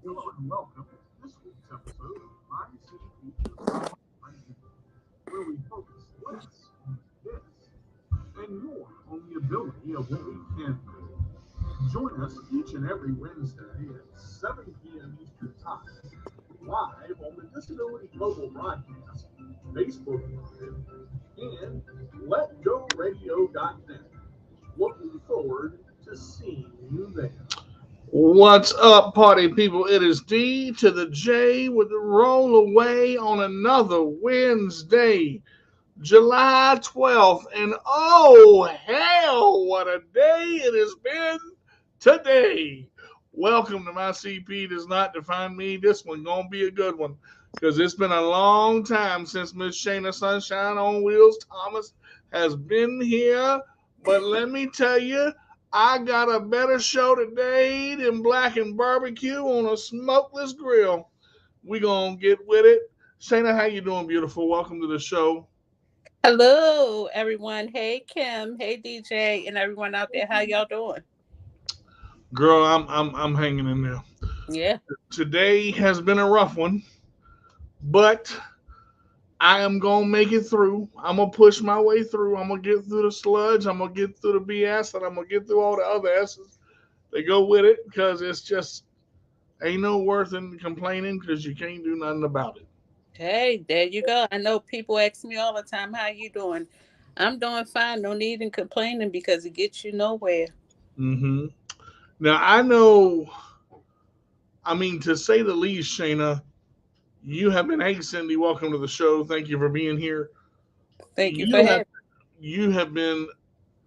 Hello and welcome to this week's episode of My CP, where we focus less on this and more on the ability of what we can do. Join us each and every Wednesday at 7 p.m. Eastern Time, live on the Disability Global Broadcast, Facebook Live, and LetGoRadio.net. Looking forward to seeing you there. What's up, party people? It is D to the J with the roll away on another Wednesday, July 12th. And oh, hell, what a day it has been today. Welcome to My CP Does Not Define Me. This one gonna be a good one because it's been a long time since Miss Shana Sunshine on Wheels Thomas has been here. But let me tell you, I got a better show today than Black and Barbecue on a smokeless grill. We gonna get with it. Shana, how you doing, beautiful? Welcome to the show. Hello, everyone. Hey, Kim. Hey, DJ, and everyone out there. How y'all doing? Girl, I'm hanging in there. Yeah. Today has been a rough one, but I am gonna make it through. I'm gonna push my way through. I'm gonna get through the sludge. I'm gonna get through the BS, and I'm gonna get through all the other S's that go with it because it's just ain't no worth in complaining because you can't do nothing about it. Hey, there you go. I know people ask me all the time, how you doing? I'm doing fine. No need in complaining because it gets you nowhere. Hmm. Now I know. I mean, to say the least, Shayna, you have been. Hey, Cindy, welcome to the show. Thank you for being here. Thank you for You have having you have been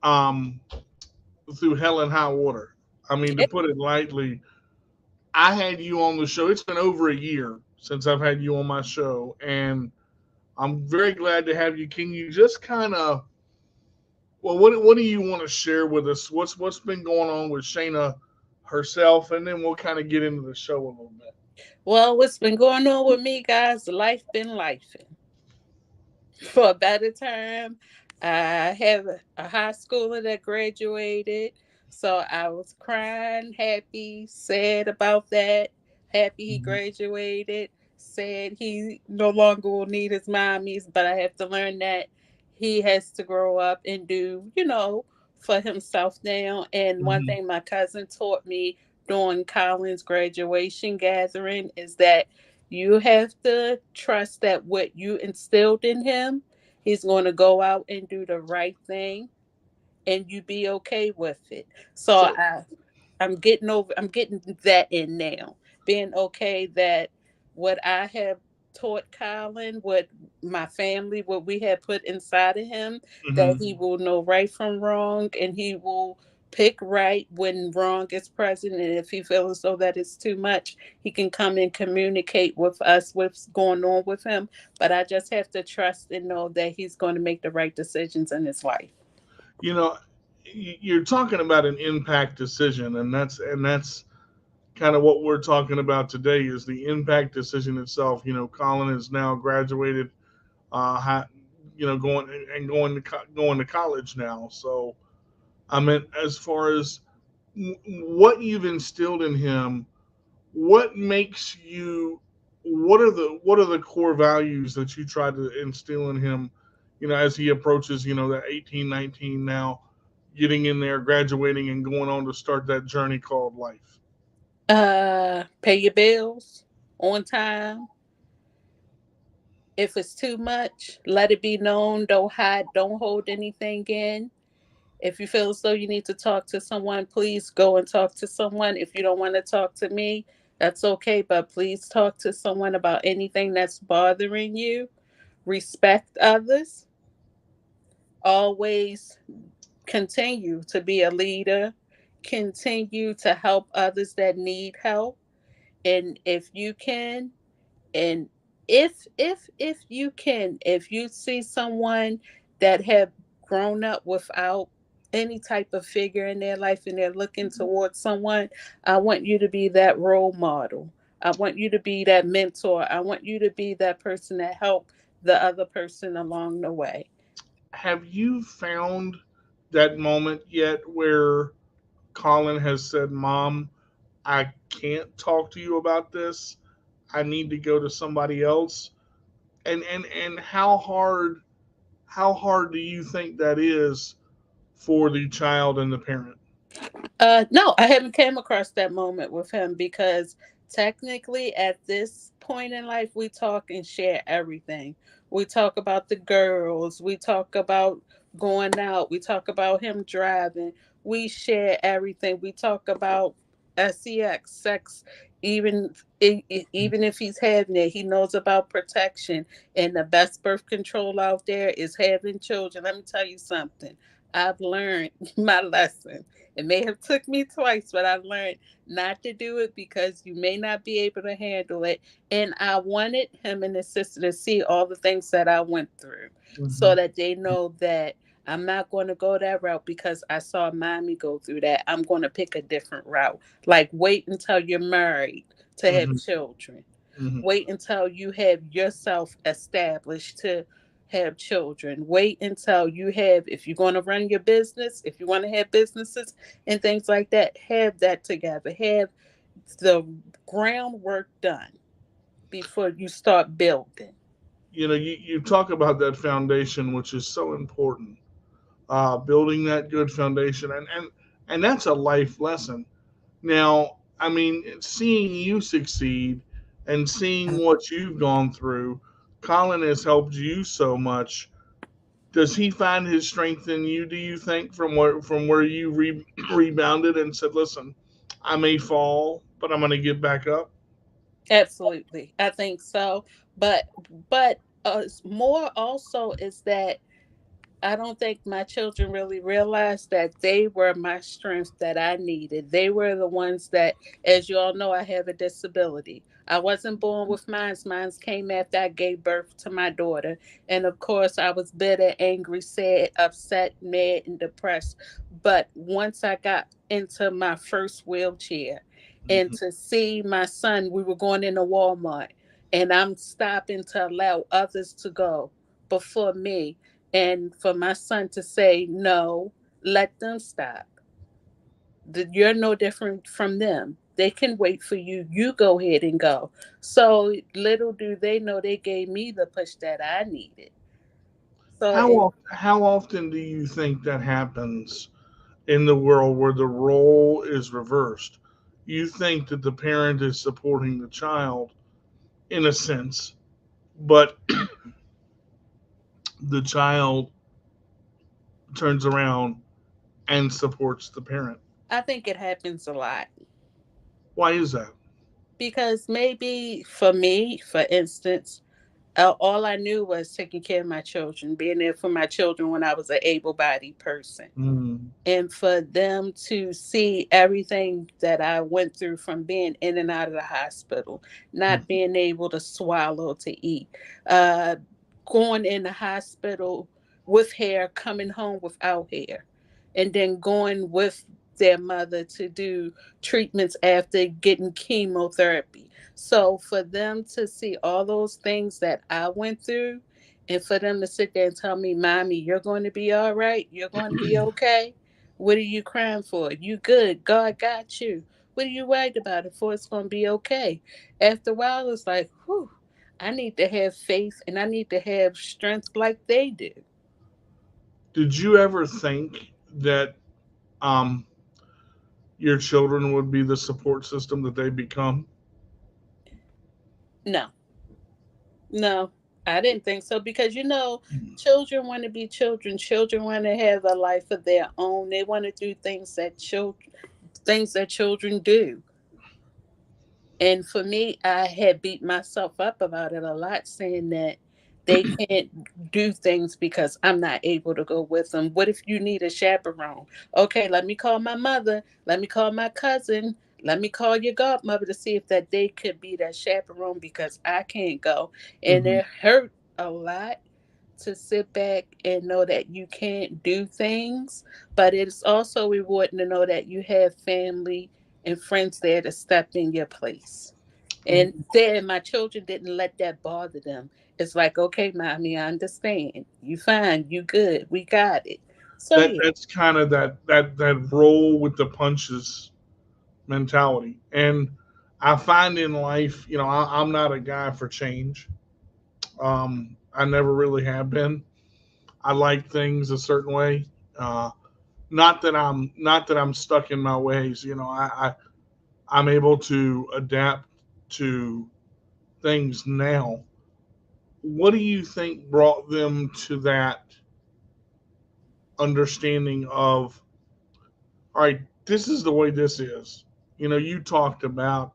um through hell and high water. I mean, to me. put it lightly, I had you on the show. It's been over a year since I've had you on my show, and I'm very glad to have you. Can you just kind of, well, what do you want to share with us? What's been going on with Shayna herself, and then we'll kind of get into the show a little bit. Well, what's been going on with me, guys? Life been life. For a better term, I have a high schooler that graduated. So I was crying, happy, sad about that. Happy he Mhm. graduated. Sad he no longer will need his mommies, but I have to learn that he has to grow up and do, for himself now. And one Mhm. thing my cousin taught me during Colin's graduation gathering is that you have to trust that what you instilled in him, he's going to go out and do the right thing and you be okay with it. So So, I'm getting that in now. Being okay that what I have taught Colin, what my family, what we have put inside of him, that mhm. he will know right from wrong and he will pick right when wrong is present. And if he feels as though that is too much, he can come and communicate with us what's going on with him. But I just have to trust and know that he's going to make the right decisions in his life. you know, you're talking about an impact decision, and that's kind of what we're talking about today is the impact decision itself. Colin is now graduated, going and going to college now. So, I mean, as far as what you've instilled in him, what makes you, what are the core values that you try to instill in him, as he approaches, that 18, 19 now, getting in there, graduating, and going on to start that journey called life. Pay your bills on time. If it's too much, let it be known. Don't hide. Don't hold anything in. If you feel as though you need to talk to someone, please go and talk to someone. If you don't want to talk to me, that's okay. But please talk to someone about anything that's bothering you. Respect others. Always continue to be a leader. Continue to help others that need help. And if you can, and if you can, if you see someone that have grown up without any type of figure in their life and they're looking towards someone, I want you to be that role model. I want you to be that mentor. I want you to be that person that help the other person along the way. Have you found that moment yet where Colin has said, "Mom, I can't talk to you about this. I need to go to somebody else. And how hard do you think that is for the child and the parent? No, I haven't came across that moment with him because technically at this point in life we talk and share everything. We talk about the girls, we talk about going out, we talk about him driving, we share everything. We talk about sex, even even if he's having it, he knows about protection, and the best birth control out there is having children. Let me tell you something. I've learned my lesson. It may have took me twice, but I've learned not to do it because you may not be able to handle it. And I wanted him and his sister to see all the things that I went through so Hmm. that they know that I'm not going to go that route because I saw mommy go through that. I'm going to pick a different route. Like, wait until you're married to have Hmm. children. Hmm. Wait until you have yourself established to have children. Wait until you have, if you're going to run your business, if you want to have businesses and things like that, have that together. Have the groundwork done before you start building. You talk about that foundation, which is so important. Building that good foundation, and that's a life lesson. Now, I mean, seeing you succeed and seeing what you've gone through, Colin has helped you so much. Does he find his strength in you? Do you think from where you rebounded and said, "Listen, I may fall, but I'm going to get back up." Absolutely. I think so. But more also is that I don't think my children really realized that they were my strength that I needed. They were the ones that, as you all know, I have a disability. I wasn't born with mine. Mine came after I gave birth to my daughter. And of course, I was bitter, angry, sad, upset, mad, and depressed. But once I got into my first wheelchair and Hmm. to see my son, we were going into Walmart and I'm stopping to allow others to go before me, and for my son to say no, let them stop. You're no different from them. They can wait for you. You go ahead and go. So little do they know they gave me the push that I needed. So How often do you think that happens in the world where the role is reversed? You think that the parent is supporting the child in a sense, but the child turns around and supports the parent. I think it happens a lot Why is that? because maybe for me, for instance, all I knew was taking care of my children, being there for my children when I was an able-bodied person. Mm. And for them to see everything that I went through from being in and out of the hospital, not being able to swallow to eat, uh, going in the hospital with hair, coming home without hair, and then going with their mother to do treatments after getting chemotherapy. So for them to see all those things that I went through, and for them to sit there and tell me, Mommy, you're going to be all right, you're going to be okay. What are you crying for? You good. God got you. What are you worried about it for? It's going to be okay. After a while, it's like, whew, I need to have faith and I need to have strength like they do. Did you ever think that um, your children would be the support system that they become? No, no, I didn't think so because, children want to be children. Children want to have a life of their own. They want to do things that children do. And for me, I had beat myself up about it a lot, saying that they can't do things because I'm not able to go with them. What if you need a chaperone? Okay, let me call my mother. Let me call my cousin. Let me call your godmother to see if that they could be that chaperone because I can't go. And Hmm. it hurt a lot to sit back and know that you can't do things, but it's also rewarding to know that you have family and friends there to step in your place. And then my children didn't let that bother them. It's like, okay, mommy, I understand. You fine, you good, we got it. So That yeah, that's kind of that roll with the punches mentality. And I find in life, I'm not a guy for change. I never really have been. I like things a certain way. Uh, not that I'm stuck in my ways. I'm able to adapt to things now. What do you think brought them to that understanding of, all right, this is the way this is? You talked about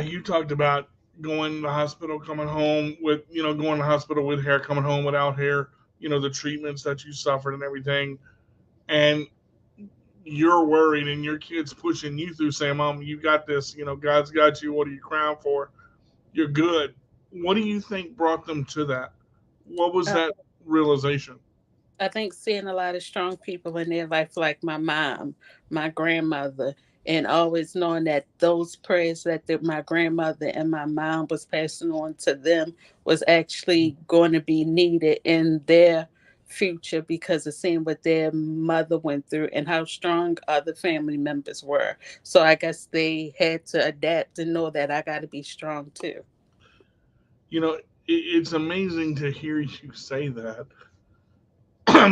you talked about going to the hospital, coming home with, going to the hospital with hair, coming home without hair, the treatments that you suffered and everything. And you're worried and your kid's pushing you through saying, Mom, you got this, God's got you. What are you crying for? You're good. What do you think brought them to that? What was Uh, that realization? I think seeing a lot of strong people in their life, like my mom, my grandmother, and always knowing that those prayers my grandmother and my mom was passing on to them was actually going to be needed in their future because of seeing what their mother went through and how strong other family members were. So I guess they had to adapt and know that I got to be strong too. It's amazing to hear you say that,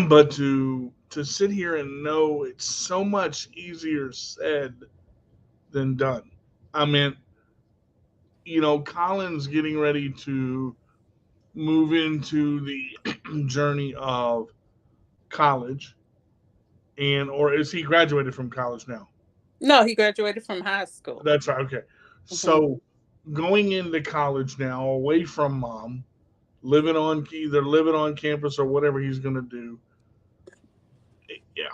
but to sit here and know it's so much easier said than done. I mean, Colin's getting ready to move into the journey of college, and or is he graduated from college now? No, he graduated from high school. That's right. Okay, Hmm. so going into college now, away from mom, living on campus or whatever he's going to do.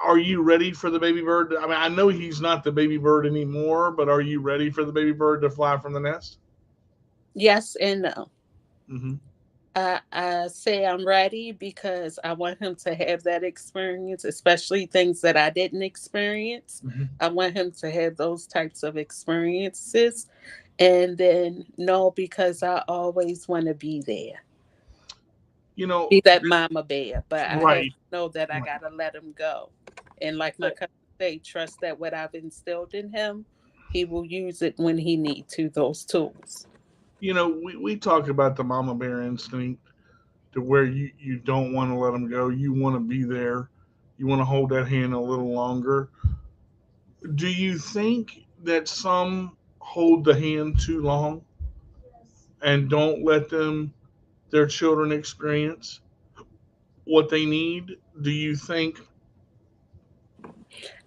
Are you ready for the baby bird? I mean, I know he's not the baby bird anymore, but are you ready for the baby bird to fly from the nest? Yes and no. Mm-hmm. I say I'm ready because I want him to have that experience, especially things that I didn't experience. Mm-hmm. I want him to have those types of experiences. And then, no, because I always want to be there, You know, be that mama bear. But I have to right, know that I right. got to let him go. And like my cousin say, trust that what I've instilled in him, he will use it when he need to, those tools. We talk about the mama bear instinct to where you don't want to let them go. You want to be there. You want to hold that hand a little longer. Do you think that some hold the hand too long and don't let their children experience what they need? Do you think,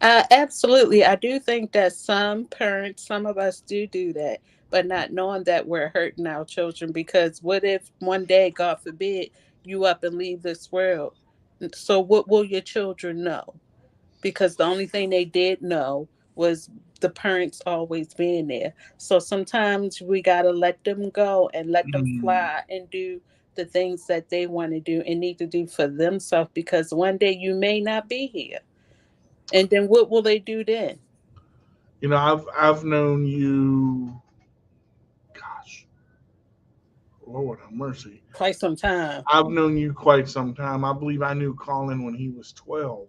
Absolutely. I do think that some parents, some of us do that, but not knowing that we're hurting our children because what if one day, God forbid, you up and leave this world? So what will your children know? Because the only thing they did know was the parents always being there. So sometimes we got to let them go and let them mm, fly and do the things that they want to do and need to do for themselves because one day you may not be here. And then what will they do then? I've known you, gosh, Lord have mercy. Quite some time. I've known you quite some time. I believe I knew Colin when he was 12 or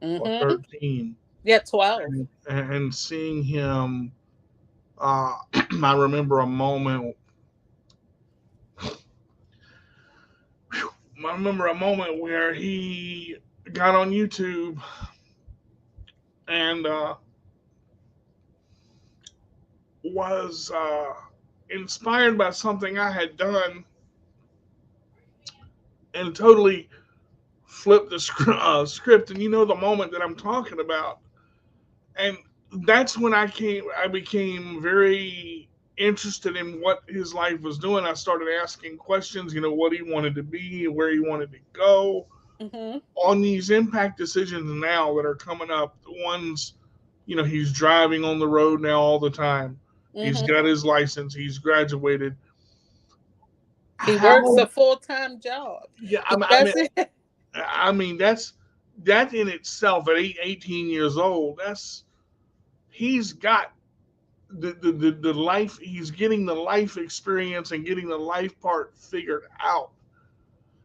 Mm-hmm. 13. Yeah, 12. And seeing him, I remember a moment. I remember a moment where he got on YouTube and was inspired by something I had done and totally flipped the script. And the moment that I'm talking about. And that's when I became very interested in what his life was doing. I started asking questions, what he wanted to be, where he wanted to go Mm-hmm. on these impact decisions now that are coming up. The ones, he's driving on the road now all the time. He's Mm-hmm. got his license. He's graduated. He works How? a full-time job. Yeah, He doesn't. I mean, that in itself at 18 years old. He's got the life. He's getting the life experience and getting the life part figured out.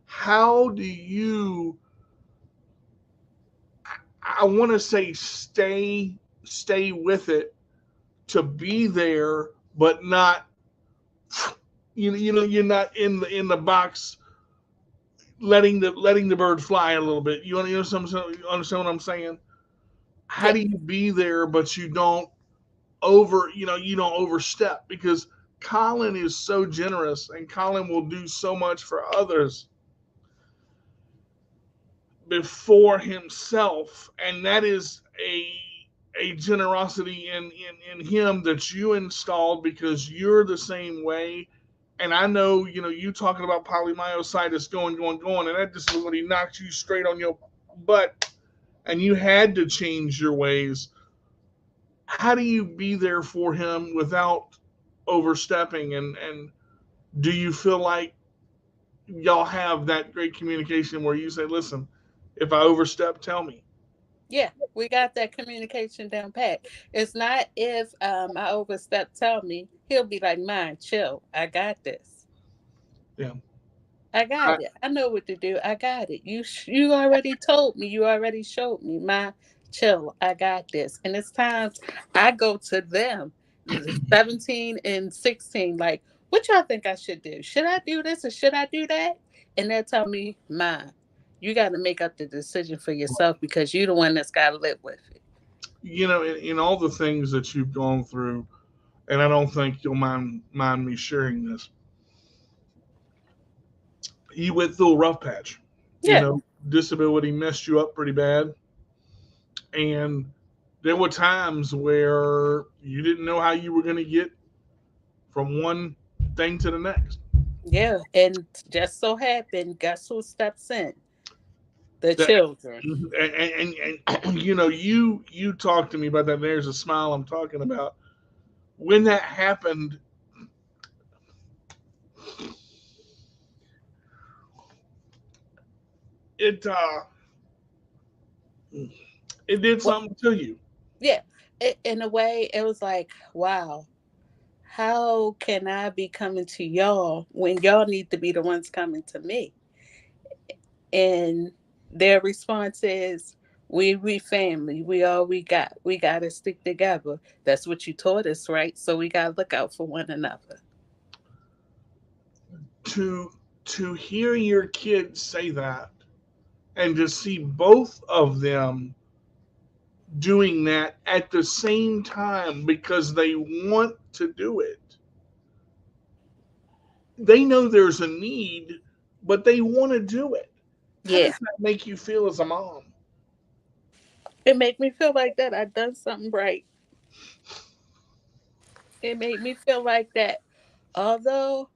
How do you? I want to say stay with it, to be there, but not, you're not in the box, letting the bird fly a little bit. You understand what I'm saying? How Yeah, do you be there but you don't overstep, because Colin is so generous and Colin will do so much for others before himself, and that is a generosity in him that you installed, because you're the same way. And I know, you talking about polymyositis, going, and that just literally knocked you straight on your butt, and you had to change your ways. How do you be there for him without overstepping? And do you feel like y'all have that great communication where you say, listen, if I overstep, tell me? yeah, we got that communication down pat. It's not if I overstep, tell me. He'll be like, "Mine, chill. I got this. Yeah. I got I, it. I know what to do. I got it. You already told me. You already showed me. My chill. I got this." And it's times I go to them, the 17 and 16, like, "What y'all think I should do? Should I do this or should I do that?" And they'll tell me, "Mine. You got to make up the decision for yourself because you're the one that's got to live with it." in all the things that you've gone through, and I don't think you'll mind me sharing this, you went through a rough patch. Yeah, Disability messed you up pretty bad, and there were times where you didn't know how you were going to get from one thing to the next. yeah. And just so happened, guess who steps in? The That, children. and you talk to me about that. There's a smile I'm talking about. When that happened, it it did Well, something to you. yeah. In a way, it was like, wow, how can I be coming to y'all when y'all need to be the ones coming to me? And their response is, we family. We all we got. We got to stick together. That's what you taught us, right? So we got to look out for one another. To hear your kids say that, and to see both of them doing that at the same time because they want to do it. They know there's a need, but they want to do it. How Yeah. does that make you feel as a mom? It made me feel like that I done something right. It made me feel like that although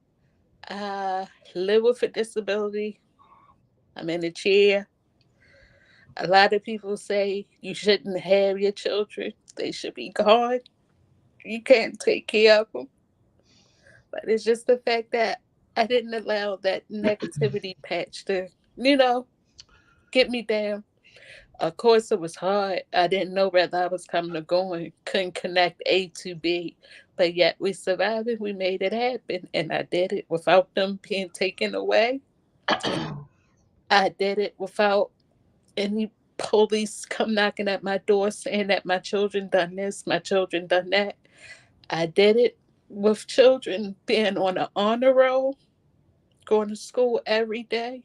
I live with a disability, I'm in a chair. A lot of people say you shouldn't have your children. They should be gone. You can't take care of them. But it's just the fact that I didn't allow that negativity patch to, you know, get me down. Of course, it was hard. I didn't know whether I was coming or going. Couldn't connect A to B. But yet we survived it. We made it happen. And I did it without them being taken away. I did it without any police come knocking at my door saying that my children done this, my children done that. I did it with children being on an honor roll, going to school every day.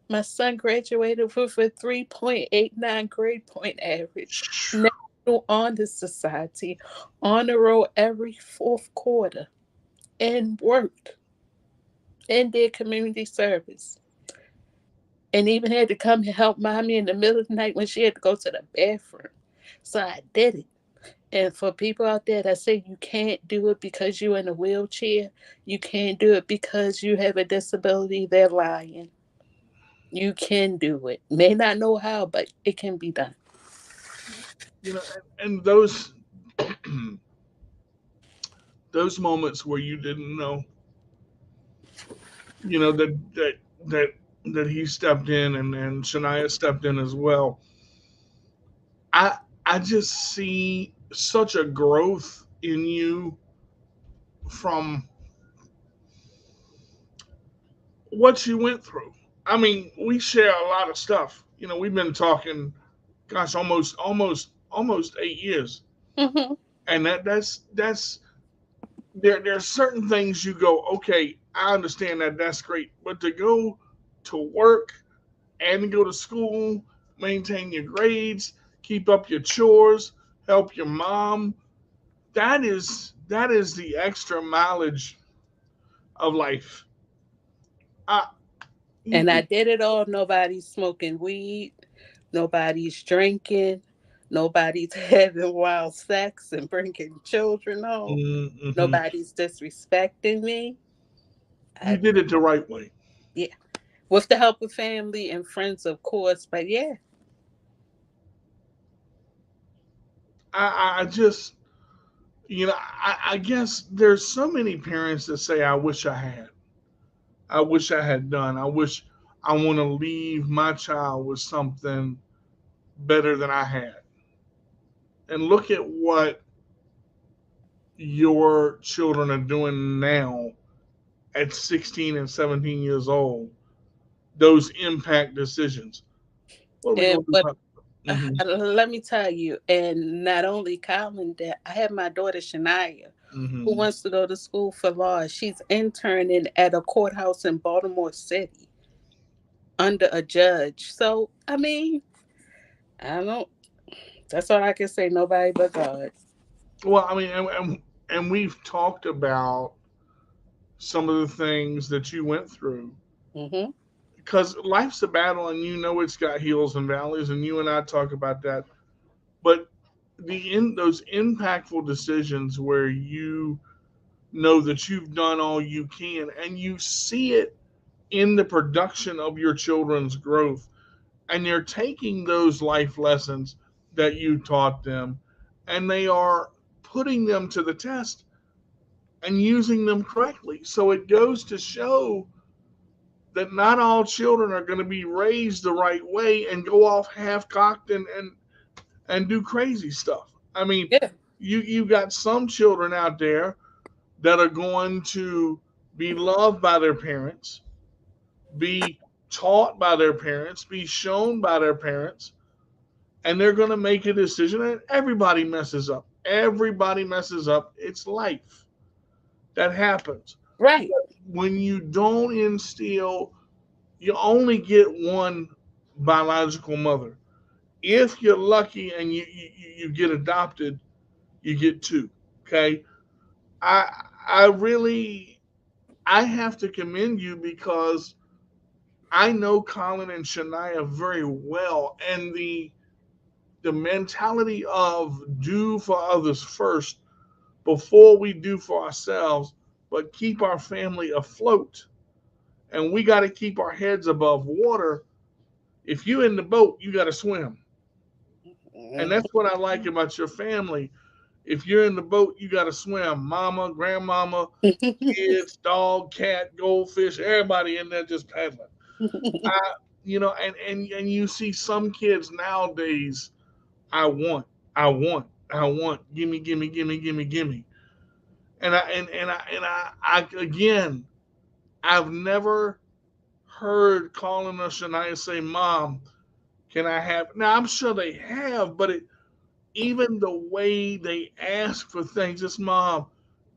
My son graduated with a 3.89 grade point average. National Honor Society, honor roll every fourth quarter, and worked and did community service. And even had to come and help mommy in the middle of the night when she had to go to the bathroom. So I did it. And for people out there that say you can't do it because you're in a wheelchair, you can't do it because you have a disability, they're lying. You can do it. May not know how, but it can be done. And those moments where you didn't know, that that that he stepped in, and Shania stepped in as well. I I just see such a growth in you from what you went through. I mean, we share a lot of stuff. We've been talking gosh, almost 8 years. Hmm. And that's there's certain things you go, okay, I understand that, that's great, but to go to work and to go to school, maintain your grades, keep up your chores, help your mom, that is the extra mileage of life. I And I you, did it all. Nobody's smoking weed. Nobody's drinking. Nobody's having wild sex and bringing children home. mm-hmm. Nobody's disrespecting me. You I, did it the right way. yeah, with the help of family and friends, of course. But yeah, I just, I guess there's so many parents that say, I wish I had done, I wish, I want to leave my child with something better than I had. And look at what your children are doing now at 16 and 17 years old. Those impact decisions. What are we and going to but talk about? Hmm. let me tell you, and not only Colin, that I have my daughter Shania, who Hmm. wants to go to school for law. She's interning at a courthouse in Baltimore City under a judge. So I mean, I don't. That's all I can say. Nobody but God. Well, I mean, and we've talked about some of the things that you went through Hmm. because life's a battle, and it's got hills and valleys, and you and I talk about that. But those impactful decisions where you know that you've done all you can, and you see it in the production of your children's growth, and they're taking those life lessons that you taught them, and they are putting them to the test and using them correctly. So it goes to show that not all children are going to be raised the right way and go off half cocked and do crazy stuff. I mean, Yeah. you got some children out there that are going to be loved by their parents, be taught by their parents, be shown by their parents, and they're going to make a decision. And everybody messes up. Everybody messes up. It's life. That happens. Right. When you don't instill, you only get one biological mother. If you're lucky and you get adopted, you get two. Okay. I I really, I have to commend you because I know Colin and Shania very well, and the mentality of do for others first before we do for ourselves, but keep our family afloat. And we got to keep our heads above water. If you're in the boat, you got to swim. And Mhm. that's what I like about your family. If you're in the boat, you got to swim. Mama, grandmama, kids, dog, cat, goldfish, everybody in there just paddling. I, and you see some kids nowadays, I want, I want, gimme, gimme, gimme, gimme, gimme. And I again, I've never heard Colin or Shania say, "Mom, can I have?" Now I'm sure they have, but even the way they ask for things, just Mom,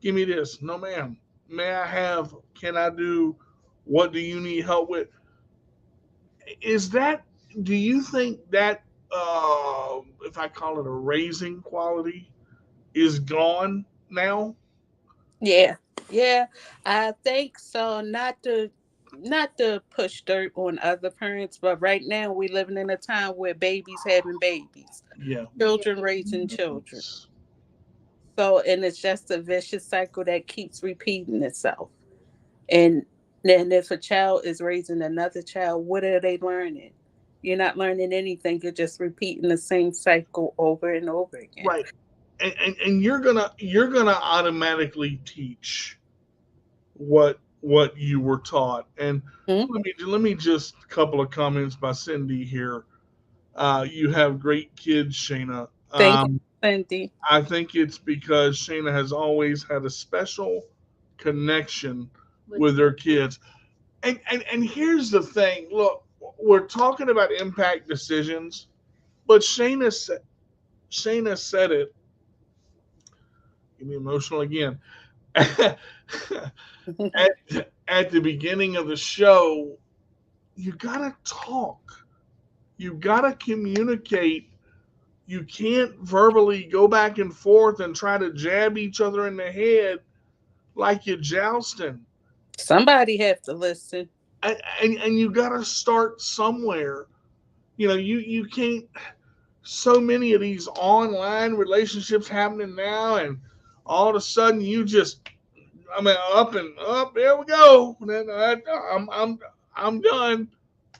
give me this. No, ma'am. May I have? Can I do? What do you need help with? Is that? Do you think that, if I call it a raising quality, is gone now? Yeah. Yeah. I think so. Not to push dirt on other parents, but right now we're living in a time where babies having babies, Yeah. children raising children. So, and it's just a vicious cycle that keeps repeating itself. And then if a child is raising another child, what are they learning? You're not learning anything. You're just repeating the same cycle over and over again. Right. And you're gonna automatically teach what you were taught. And Hmm. let me just a couple of comments by Cindy here. You have great kids, Shayna. Thank you, Cindy. I think it's because Shayna has always had a special connection with her kids. And here's the thing. Look, we're talking about impact decisions. But Shana said it. Get me emotional again. at, at the beginning of the show, you gotta talk. You gotta communicate. You can't verbally go back and forth and try to jab each other in the head like you're jousting. Somebody have to listen. And you gotta start somewhere. You can't. So many of these online relationships happening now, and all of a sudden you just, I mean, up and up. There we go. I'm done.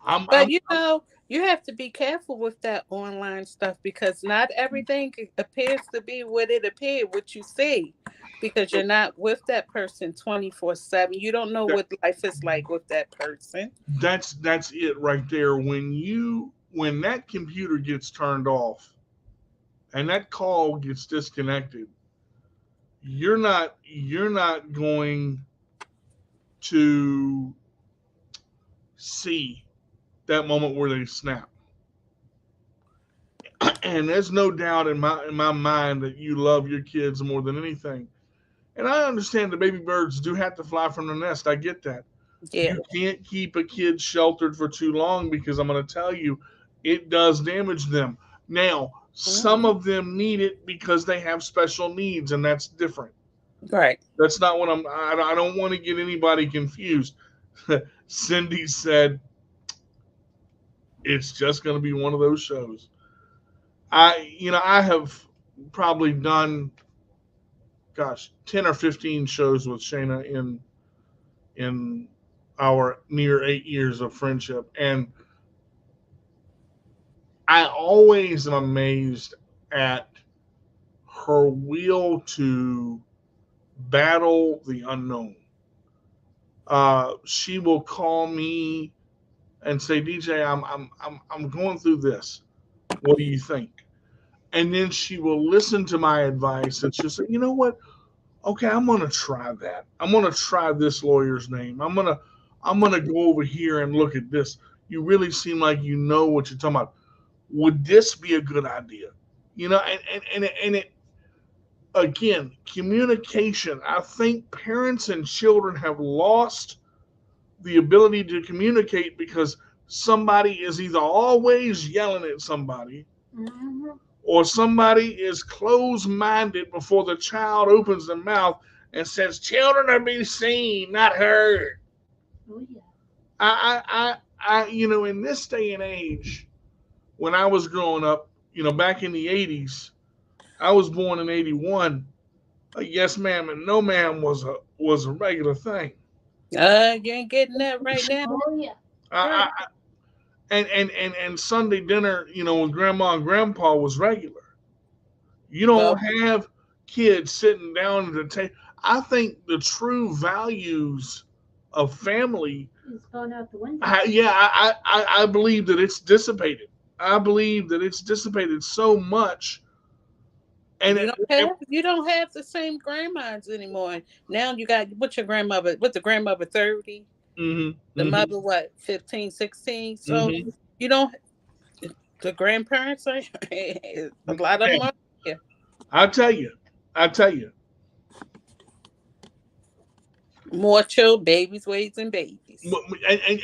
I'm But you have to be careful with that online stuff because not everything appears to be what it appeared, what you see, because you're not with that person 24/7. You don't know what life is like with that person. that's it right there. When that computer gets turned off and that call gets disconnected, you're not going to see that moment where they snap. And there's no doubt in my mind that you love your kids more than anything. And I understand the baby birds do have to fly from the nest. I get that. Yeah. You can't keep a kid sheltered for too long because I'm going to tell you, it does damage them. Now, some Mhm. of them need it because they have special needs, and that's different. Right. That's not what I don't want to get anybody confused. Cindy said it's just going to be one of those shows. I have probably done, gosh, 10 or 15 shows with Shayna in our near 8 years of friendship, and I always am amazed at her will to battle the unknown. She will call me and say, "DJ, I'm going through this. What do you think?" And then she will listen to my advice and she'll say, "You know what? Okay, I'm gonna try that. I'm gonna try this lawyer's name. I'm gonna go over here and look at this. You really seem like you know what you're talking about. Would this be a good idea?" And it again, communication. I think parents and children have lost the ability to communicate because somebody is either always yelling at somebody, or somebody is closed minded before the child opens their mouth and says, "Children are to be seen, not heard." Oh, yeah. In this day and age, when I was growing up, back in the 80s, I was born in 81. Yes, ma'am, and no, ma'am was a regular thing. You ain't getting that right now. Oh yeah. I, I, and Sunday dinner, with grandma and grandpa was regular. You don't Well, have kids sitting down at the table. I think the true values of family is going out the window. I believe that it's dissipated. I believe that it's dissipated so much, and you don't have the same grandmas anymore. Now you got what's the grandmother 30? mm-hmm, The mm-hmm, mother what, 15, 16? So mm-hmm. you don't the grandparents are a lot of them Man, are here. I tell you, I tell you, More child babies, raising babies.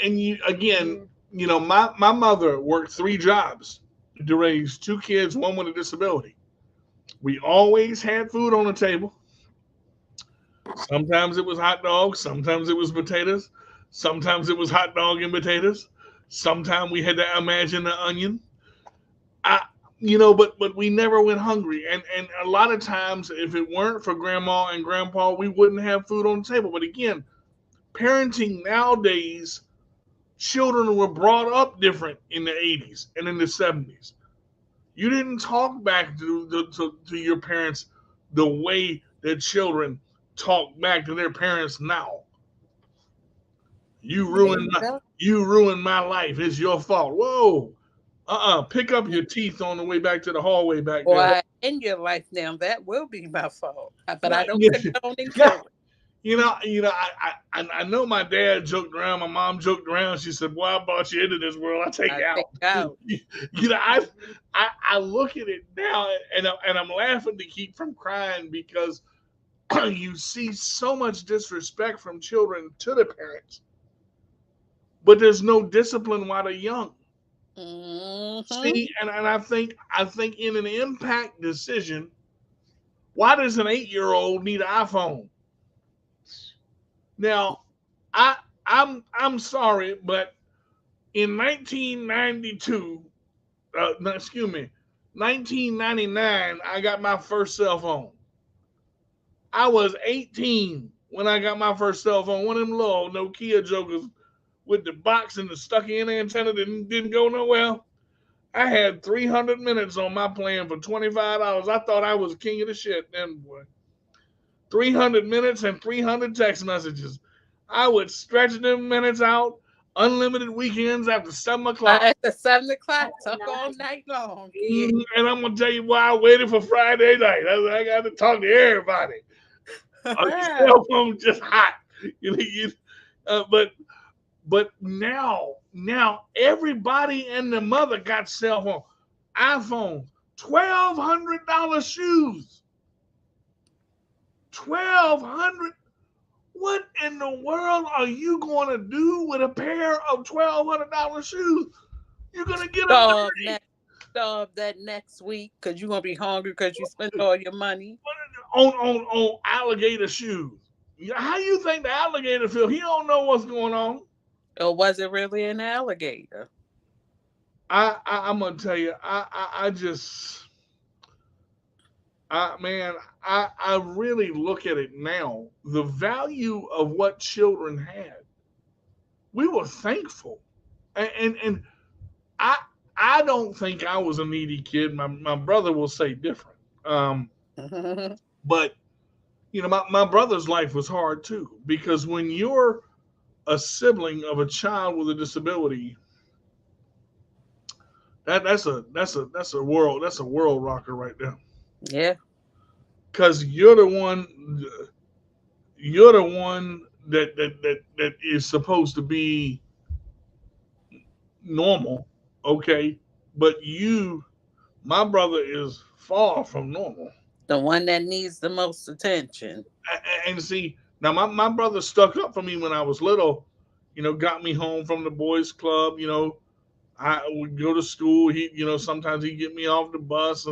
and you again, my mother worked three jobs to raise two kids, one with a disability. We always had food on the table. Sometimes it was hot dogs, sometimes it was potatoes, sometimes it was hot dog and potatoes. Sometimes we had to imagine the onion. I, but we never went hungry, and a lot of times, if it weren't for grandma and grandpa, we wouldn't have food on the table. But again, parenting nowadays, children were brought up different in the 80s and in the 70s. You didn't talk back to your parents the way that children talk back to their parents now. You There ruined you my go. you ruined my life. It's your fault. Whoa. Pick up your teeth on the way back to the hallway back Or there. I end your life now. That will be my fault. But I Right. don't condone in killing. I know my dad joked around, my mom joked around. She said, "Boy, I brought you into this world. I take I you think out." out. I look at it now, and I'm laughing to keep from crying because you see so much disrespect from children to the parents, but there's no discipline while they're young. Mm-hmm. See, and I think in an impact decision, why does an 8-year-old need an iPhone? Now, I I'm sorry, but in 1992, no, excuse me, 1999, I got my first cell phone. I was 18 when I got my first cell phone. One of them little Nokia jokers with the box and the stuck in antenna that didn't go nowhere. I had 300 minutes on my plan for $25. I thought I was king of the shit then, boy. 300 minutes and 300 text messages. I would stretch them minutes out, unlimited weekends after 7 o'clock. At the 7 o'clock, talk all night long. Yeah. And I'm going to tell you why I waited for Friday night. I got to talk to everybody. The cell phone just hot. You know, but now everybody and the mother got cell phone, iPhone, $1,200 shoes, 1,200. What in the world are you going to do with a pair of $1,200 shoes? You're going to get them starve dirty next Starve that next week because you're gonna be hungry because you spent all your money. on alligator shoes. How you think the alligator feel? He don't know what's going on. Or was it really an alligator? I'm gonna tell you. I just man, I really look at it now. The value of what children had. We were thankful, and I I don't think I was a needy kid. My brother will say different. But my brother's life was hard too because when you're a sibling of a child with a disability, that's a world rocker right there. Yeah. Because you're the one that is supposed to be normal, okay? But my brother is far from normal. The one that needs the most attention. And see, now my brother stuck up for me when I was little, got me home from the boys club, I would go to school. Sometimes he'd get me off the bus,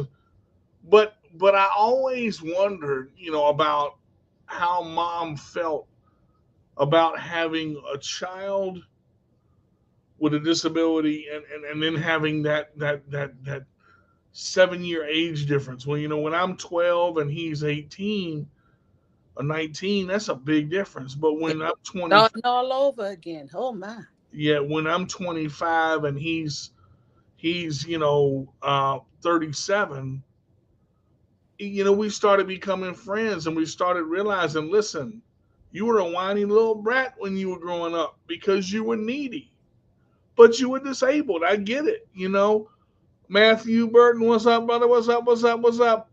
but I always wondered, about how mom felt about having a child with a disability and then having that 7-year age difference. Well, when I'm 12 and he's 18 or 19, that's a big difference. But Yeah. when I'm 20, Starting all over again. Oh my. yeah, when I'm 25 and he's 37, we started becoming friends and we started realizing, listen, you were a whiny little brat when you were growing up because you were needy, but you were disabled. I get it. Matthew Burton, what's up, brother? What's up? What's up? What's up?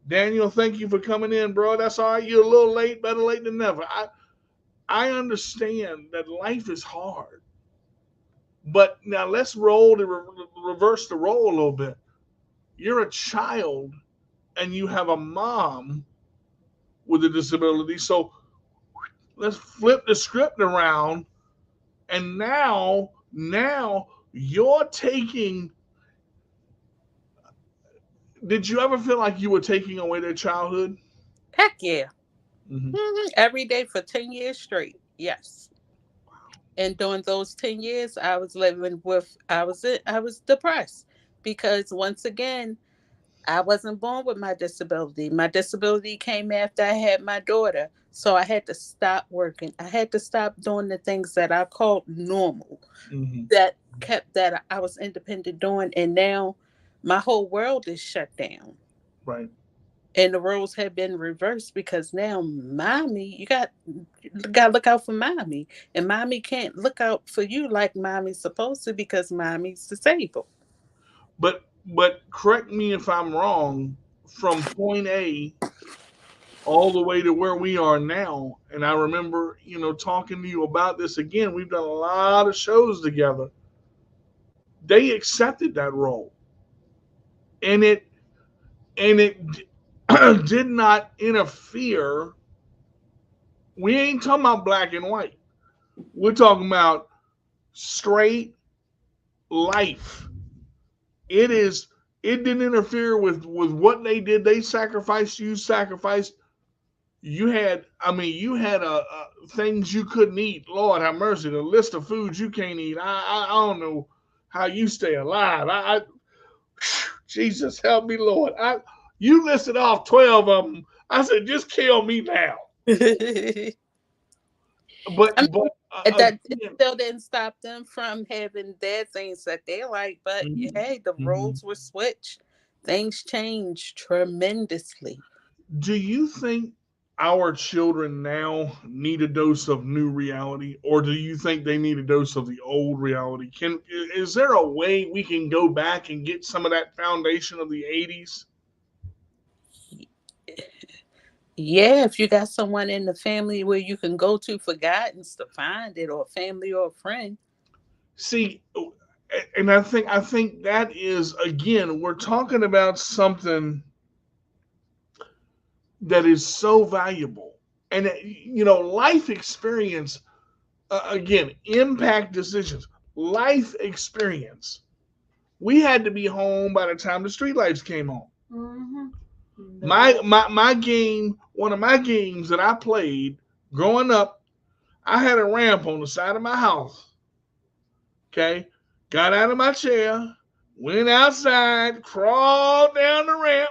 Daniel, thank you for coming in, bro. That's all right. You're a little late, better late than never. I understand that life is hard, but now let's reverse the role a little bit. You're a child and you have a mom with a disability. So let's flip the script around, and now you're taking. Did you ever feel like you were taking away their childhood? Heck yeah. Mm-hmm. Every day for 10 years straight. Yes. And during those 10 years, I was living with. I was depressed because once again, I wasn't born with my disability. My disability came after I had my daughter. So I had to stop working. I had to stop doing the things that I called normal, Mm-hmm. that I was independent doing. And now my whole world is shut down. Right. And the roles have been reversed because now mommy, you got to look out for mommy. And mommy can't look out for you like mommy's supposed to because mommy's disabled. But correct me if I'm wrong. From point A all the way to where we are now. And I remember, talking to you about this again. We've done a lot of shows together. They accepted that role, and it did not interfere. We ain't talking about black and white. We're talking about straight life. It is. It didn't interfere with what they did. They sacrificed. You sacrificed. You had. I mean, you had things you couldn't eat. Lord have mercy. The list of foods you can't eat. I don't know how you stay alive. Jesus help me, Lord. You listed off 12 of them. I said, just kill me now. I But mean, that it again, still didn't stop them from having their things that they like. But mhm, hey, the mhm. roles were switched. Things changed tremendously. Do you think our children now need a dose of new reality, or do you think they need a dose of the old reality? Is there a way we can go back and get some of that foundation of the 80s? Yeah, if you got someone in the family where you can go to for guidance to find it, or family or a friend. See, and I think that is, again, we're talking about something that is so valuable. And life experience, again, impact decisions, life experience. We had to be home by the time the streetlights came on. Mm-hmm. My game, one of my games that I played growing up, I had a ramp on the side of my house. Okay, got out of my chair, went outside, crawled down the ramp,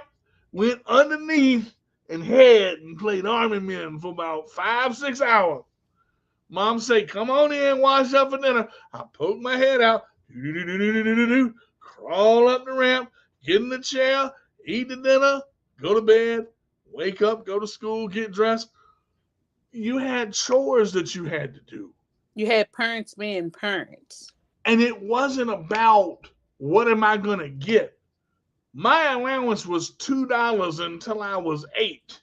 went underneath, and head and played Army Men for about 5, 6 hours. Mom say, "Come on in, wash up for dinner." I poke my head out, crawl up the ramp, get in the chair, eat the dinner, go to bed, wake up, go to school, get dressed. You had chores that you had to do. You had parents being parents. And it wasn't about what am I going to get. My allowance was $2 until I was 8.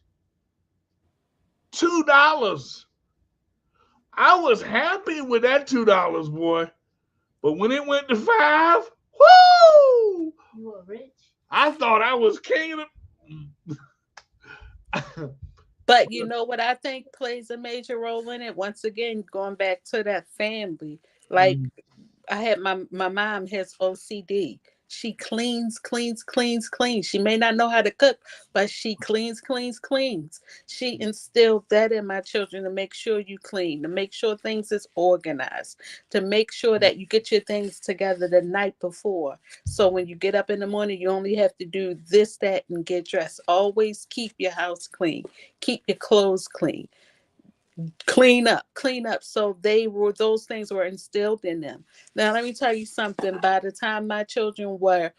$2. I was happy with that $2, boy. But when it went to 5, whoo! You were rich. I thought I was king of the. But you know what I think plays a major role in it? Once again, going back to that family. Like I had my mom has OCD. She cleans, cleans, cleans, cleans. She may not know how to cook, but she cleans, cleans, cleans. She instilled that in my children to make sure you clean, to make sure things is organized, to make sure that you get your things together the night before. So when you get up in the morning, you only have to do this, that, and get dressed. Always keep your house clean. Keep your clothes clean. Clean up. So those things were instilled in them. Now let me tell you something. By the time my children were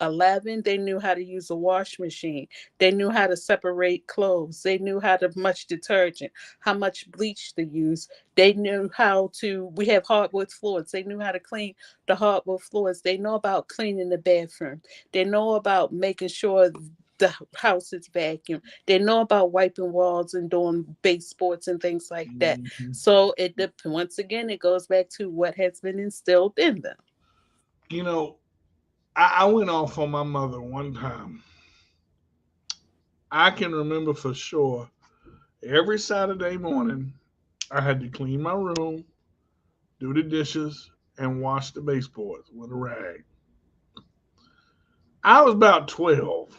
11, they knew how to use a wash machine. They knew how to separate clothes. They knew how to much detergent, how much bleach to use. They knew how to, we have hardwood floors. They knew how to clean the hardwood floors. They know about cleaning the bathroom. They know about making sure the house is vacuumed. They know about wiping walls and doing base sports and things like that. Mhm. So once again, it goes back to what has been instilled in them. You know, I went off on my mother one time. I can remember for sure every Saturday morning I had to clean my room, do the dishes, and wash the baseboards with a rag. I was about 12.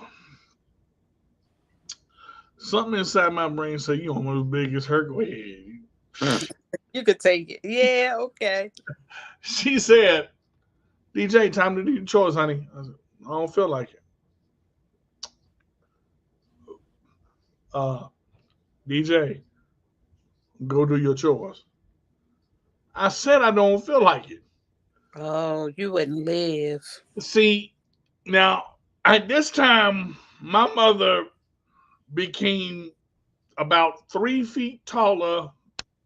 Something inside my brain said, "You almost as big as her. Go ahead." You could take it. Yeah, okay. She said, "DJ, time to do your chores, honey." I said, "I don't feel like it." Uh, DJ, go do your chores. I said I don't feel like it. Oh, you wouldn't live. See, now at this time, my mother became about 3 feet taller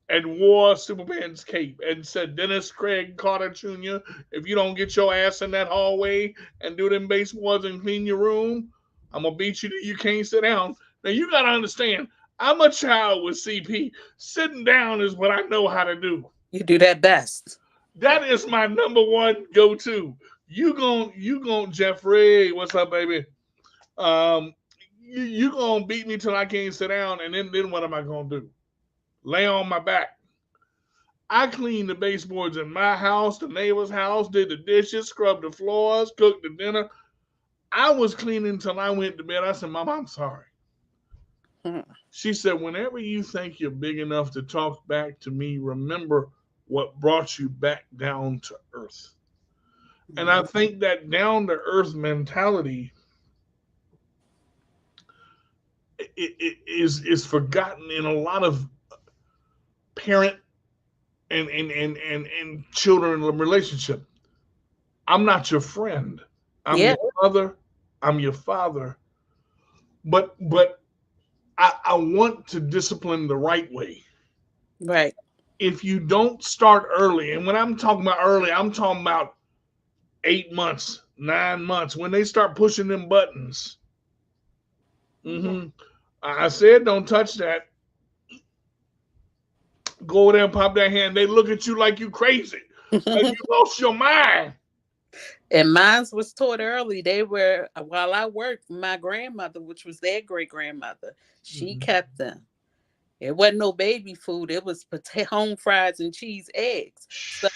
and wore Superman's cape and said, "Dennis Craig Carter Jr., if you don't get your ass in that hallway and do them baseboards and clean your room, I'm gonna beat you till you can't sit down." Now you gotta understand, I'm a child with CP. Sitting down is what I know how to do. You do that best. That is my number one go-to. You gon' Jeffrey, what's up, baby? Um, you gonna beat me till I can't sit down, and then what am I gonna do? Lay on my back. I cleaned the baseboards in my house, the neighbor's house, did the dishes, scrubbed the floors, cooked the dinner. I was cleaning until I went to bed. I said, Mom, I'm sorry. Hmm. She said, whenever you think you're big enough to talk back to me, remember what brought you back down to earth. And I think that down to earth mentality is forgotten in a lot of parent and children relationship. I'm not your friend. I'm Yeah, your mother. I'm your father. But I want to discipline the right way. right. If you don't start early, and when I'm talking about early, I'm talking about 8 months, 9 months, when they start pushing them buttons. Mm-hmm. I said, don't touch that. Go over there and pop that hand. They look at you like you crazy, like you lost your mind. And mine was taught early. They were, while I worked, my grandmother, which was their great grandmother, she Mm-hmm. kept them. It wasn't no baby food. It was home fries and cheese eggs. So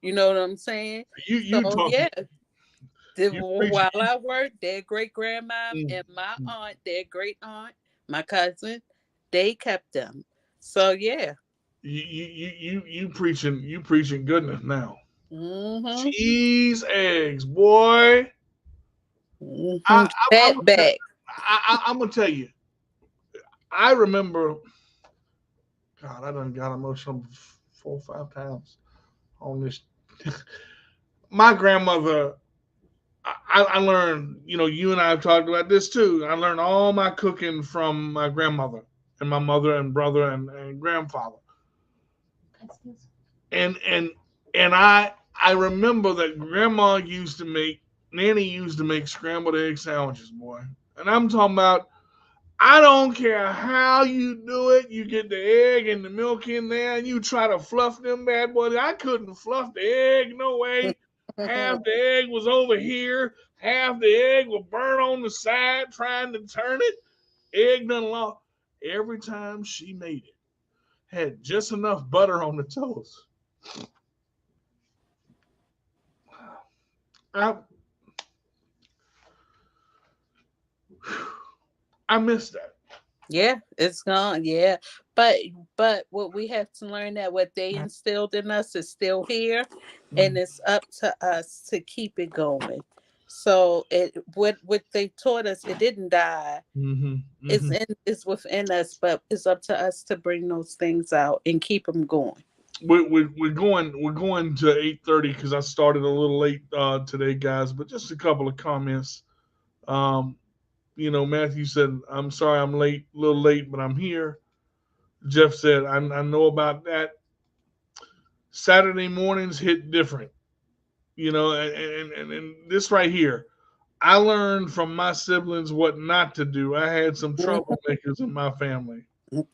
you know what I'm saying? You So talking? yeah, You preaching? while I worked, their great grandma Mm-hmm. and my aunt, their great aunt, my cousin, they kept them. So yeah. You preaching goodness now. Mm-hmm. Cheese eggs, boy. Mm-hmm. I'm Fat back. I'm gonna tell you. I remember. God, I done got emotional 4 or 5 times on this. My grandmother. I learned. You and I have talked about this too. I learned all my cooking from my grandmother and my mother and brother and grandfather. And and I remember that grandma used to make Nanny used to make scrambled egg sandwiches, boy. And I'm talking about I don't care how you do it. You get the egg and the milk in there and you try to fluff them bad boys. I couldn't fluff the egg, no way. Half the egg was over here, half the egg was burnt on the side trying to turn it. Egg done lost. Every time she made it, had just enough butter on the toast. I I miss that. Yeah, it's gone. Yeah, but what we have to learn that what they instilled in us is still here, and Mm-hmm. it's up to us to keep it going. So what they taught us, it didn't die. Mm-hmm. It's within us, but it's up to us to bring those things out and keep them going. We're going to 8:30 because I started a little late today, guys. But just a couple of comments. Um, Matthew said, "I'm sorry, I'm late, a little late, but I'm here." Jeff said, "I know about that. Saturday mornings hit different, and this right here. I learned from my siblings what not to do. I had some Mhm. troublemakers in my family."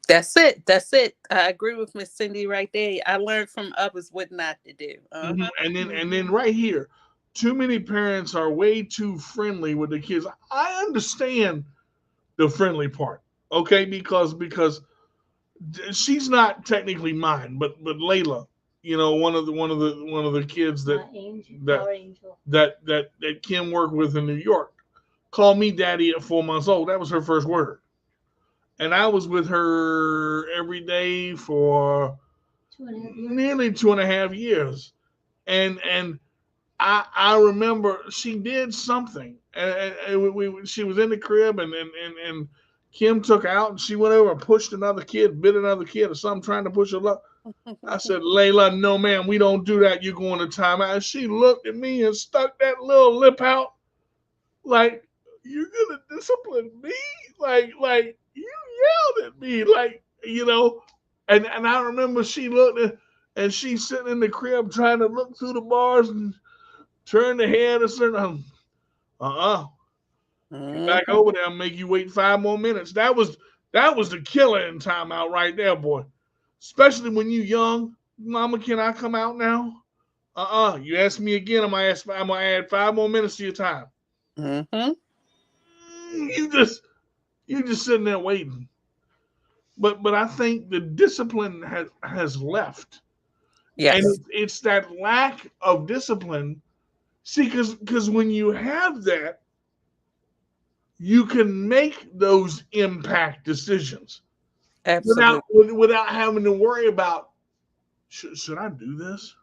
That's it. That's it. I agree with Miss Cindy right there. I learned from others what not to do. Mhm. Uh-huh. And then right here, too many parents are way too friendly with the kids. I understand the friendly part, okay? Because she's not technically mine, but Layla, one of the kids that that Kim worked with in New York, called me daddy at 4 months old. That was her first word, and I was with her every day for nearly 2.5 years, and I remember she did something, and she was in the crib, and Kim took her out, and she went over and pushed another kid, bit another kid, or something, trying to push her up. I said, Layla, no, ma'am, we don't do that. You're going to timeout. And she looked at me and stuck that little lip out, like, you're gonna discipline me, like you yelled at me, and I remember she looked at. And she's sitting in the crib trying to look through the bars and turn the head a certain. Uh-uh. Get back Mhm. over there and make you wait 5 more minutes. That was the killer in timeout right there, boy. Especially when you young. Mama, can I come out now? You ask me again, I'm gonna add 5 more minutes to your time. Mhm. You just sitting there waiting. But I think the discipline has left. And Yes. it's that lack of discipline. See, because when you have that, you can make those impact decisions without Absolutely. without having to worry about should I do this?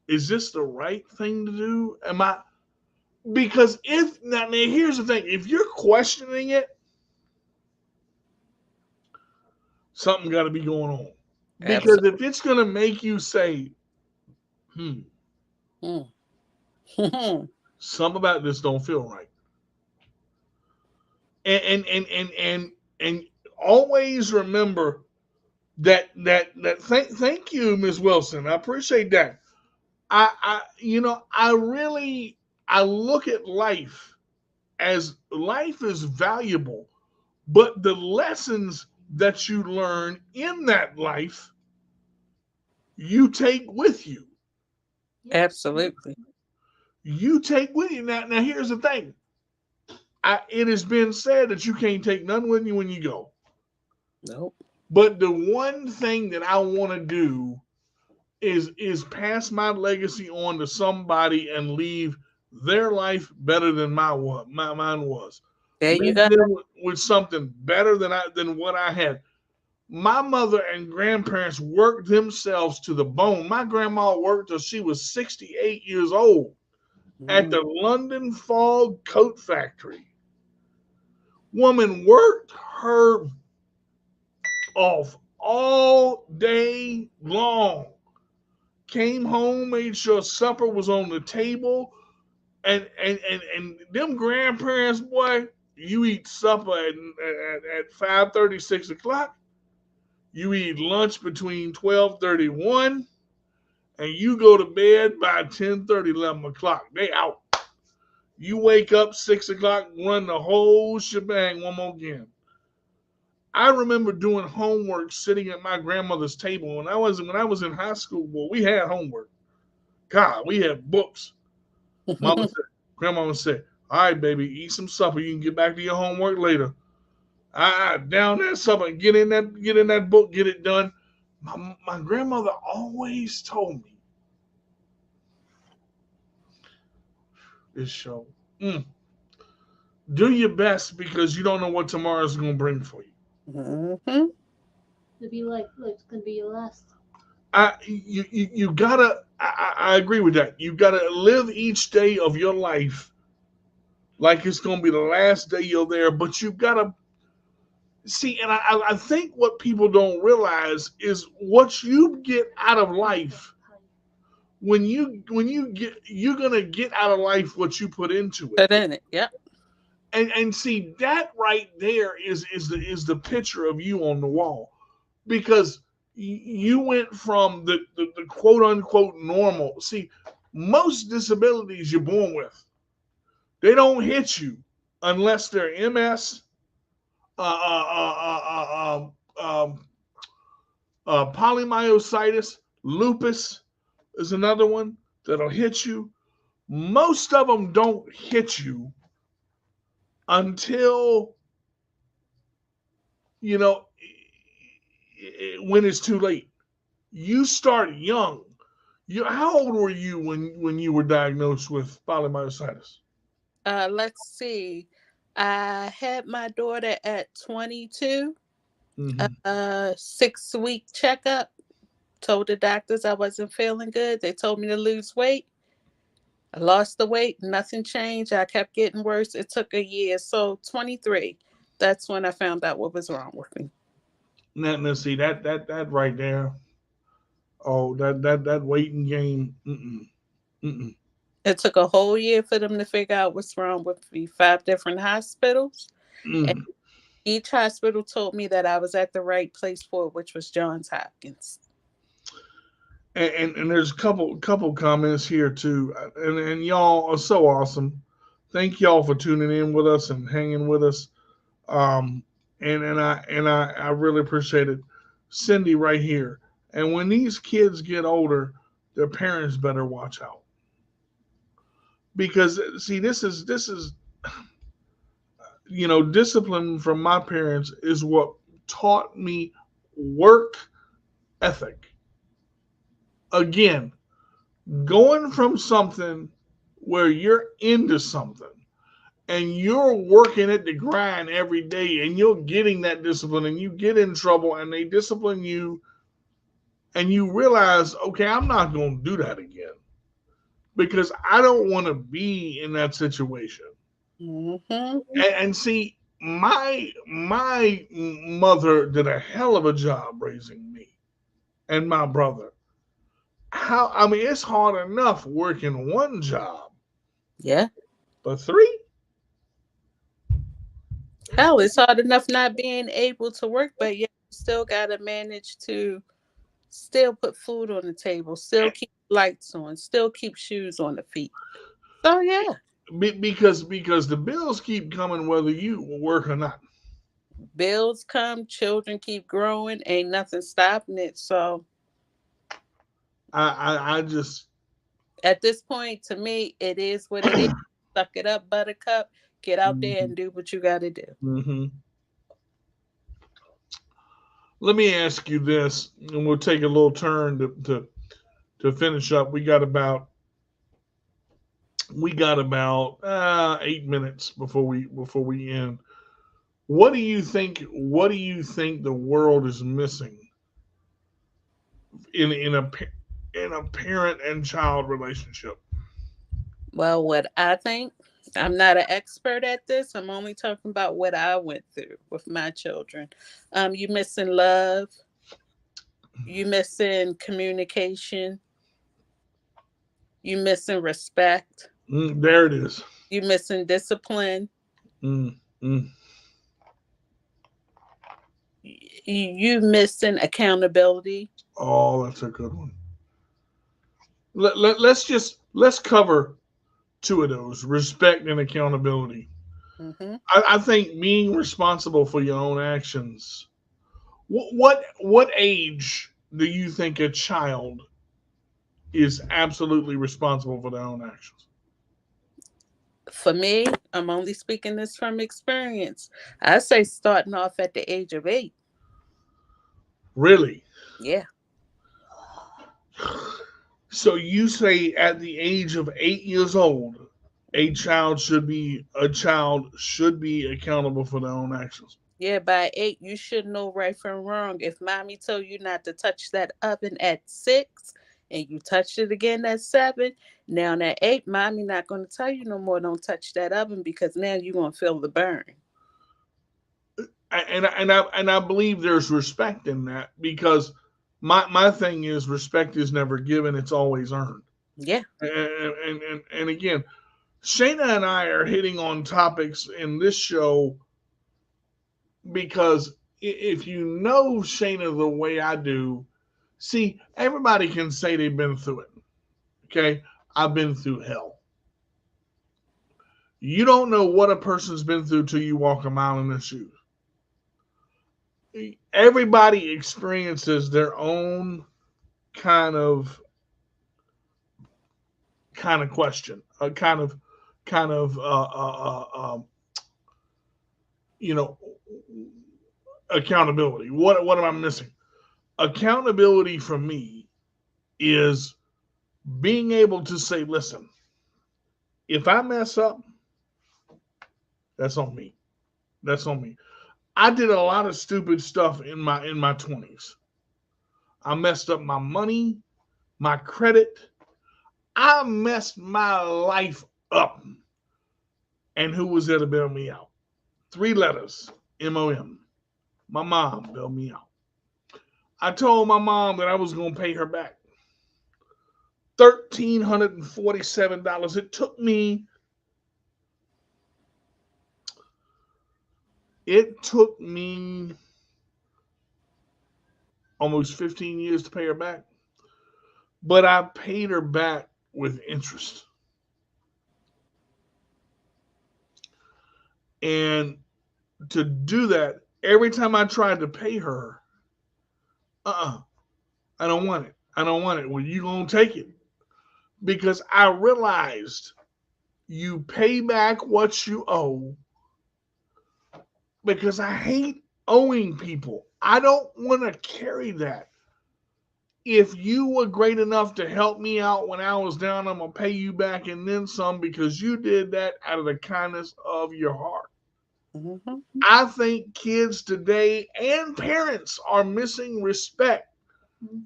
Is this the right thing to do? Am I because if now here's the thing: if you're questioning it, something got to be going on. Because Absolutely. if it's gonna make you say, "Hmm, something about this don't feel right," and always remember that. Thank you, Miss Wilson. I appreciate that. I really I look at life as life is valuable, but the lessons that you learn in that life you take with you. Absolutely. You take with you. Now here's the thing. It has been said that you can't take none with you when you go. Nope. But the one thing that I want to do is pass my legacy on to somebody and leave their life better than mine was. There you Leave go. them with something better than what I had. My mother and grandparents worked themselves to the bone. My grandma worked till she was 68 years old at Mhm. the London Fog Coat Factory. Woman worked her off all day long. Came home, made sure supper was on the table, and them grandparents, boy, you eat supper at 5:30, 6 o'clock. You eat lunch between 12:31, and you go to bed by 10:30, 11 o'clock. They out. You wake up 6 o'clock, run the whole shebang one more again. I remember doing homework sitting at my grandmother's table when I was in high school. Well, we had homework. God, we had books. Mama said, Grandmama said, "All right, baby, eat some supper. You can get back to your homework later. Down that supper, get in that book, get it done." My grandmother always told me this show. Mm, do your best because you don't know what tomorrow's gonna bring for you. Mhm. It'd be like it's gonna be your last. You gotta. I agree with that. You gotta live each day of your life like it's gonna be the last day you're there. But you gotta see, and I think what people don't realize is what you get out of life you're gonna get out of life what you put into it. Put in it. Yep. And see that right there is the picture of you on the wall because you went from the quote unquote normal. See, most disabilities you're born with, they don't hit you unless they're MS, uh, uh, uh, uh, polymyositis, lupus is another one that'll hit you. Most of them don't hit you until you know when it's too late. You start young. How old were you when you were diagnosed with polymyositis? Let's see. I had my daughter at 22. Mm-hmm. 6 week checkup. Told the doctors I wasn't feeling good. They told me to lose weight. I lost the weight. Nothing changed. I kept getting worse. It took a year. So 23. That's when I found out what was wrong with me. Now see that right there. Oh, that waiting game. Mm-mm, mm-mm, It took a whole year for them to figure out what's wrong with me. 5 different hospitals. And mm. each hospital told me that I was at the right place for it, which was Johns Hopkins. And there's a couple comments here too, and y'all are so awesome. Thank y'all for tuning in with us and hanging with us. Um, and I really appreciate it. Cindy right here. And when these kids get older, their parents better watch out because see, this is discipline from my parents is what taught me work ethic. Again, going from something where you're into something and you're working at the grind every day and you're getting that discipline and you get in trouble and they discipline you and you realize, okay, I'm not going to do that again because I don't want to be in that situation. Mm-hmm. And see, my mother did a hell of a job raising me and my brother. How I mean, it's hard enough working one job, Yeah. but three. Hell, it's hard enough not being able to work, but yet you still gotta manage to still put food on the table, still keep lights on, still keep shoes on the feet. So yeah, Because the bills keep coming whether you work or not. bills come, children keep growing, ain't nothing stopping it. So I just at this point, to me, it is what it is. Suck it up, buttercup. Get out there Mhm, and do what you gotta do. mhm. Let me ask you this, and we'll take a little turn to finish up. We got about 8 minutes before we end. What do you think the world is missing in a parent and child relationship? Well, what I think, I'm not an expert at this. I'm only talking about what I went through with my children. You missing love, you missing communication, you missing respect, There it is. you missing discipline, Mm, mm. you missing accountability. Oh, that's a good one. Let's cover two of those: respect and accountability. Hmm. I think being responsible for your own actions. What age do you think a child is absolutely responsible for their own actions? For me, I'm only speaking this from experience. I say starting off at the age of 8. Really? Yeah. So you say at the age of 8 years old, a child should be accountable for their own actions. Yeah, by 8, you should know right from wrong. If mommy told you not to touch that oven at 6 and you touched it again at 7, now at 8, mommy not going to tell you no more, don't touch that oven because now you're going to feel the burn. And I believe there's respect in that because my thing is respect is never given; it's always earned. Yeah. And again, Shayna and I are hitting on topics in this show because if you know Shayna the way I do, see, everybody can say they've been through it. Okay, I've been through hell. You don't know what a person's been through till you walk a mile in their shoes. Everybody experiences their own kind of question, a you know accountability. What am I missing? Accountability for me is being able to say, listen, if I mess up, that's on me. That's on me. I did a lot of stupid stuff in my 20s. I messed up my money, my credit. I messed my life up. And who was there to bail me out? Three letters, MOM. My mom bailed me out. I told my mom that I was going to pay her back $1,347. It took me almost 15 years to pay her back, but I paid her back with interest. And to do that, every time I tried to pay her, uh-uh, I don't want it. I don't want it. Well, you gonna take it. Because I realized you pay back what you owe, because I hate owing people. I don't want to carry that. If you were great enough to help me out when I was down, I'm going to pay you back and then some, because you did that out of the kindness of your heart. Mm-hmm. I think kids today and parents are missing respect.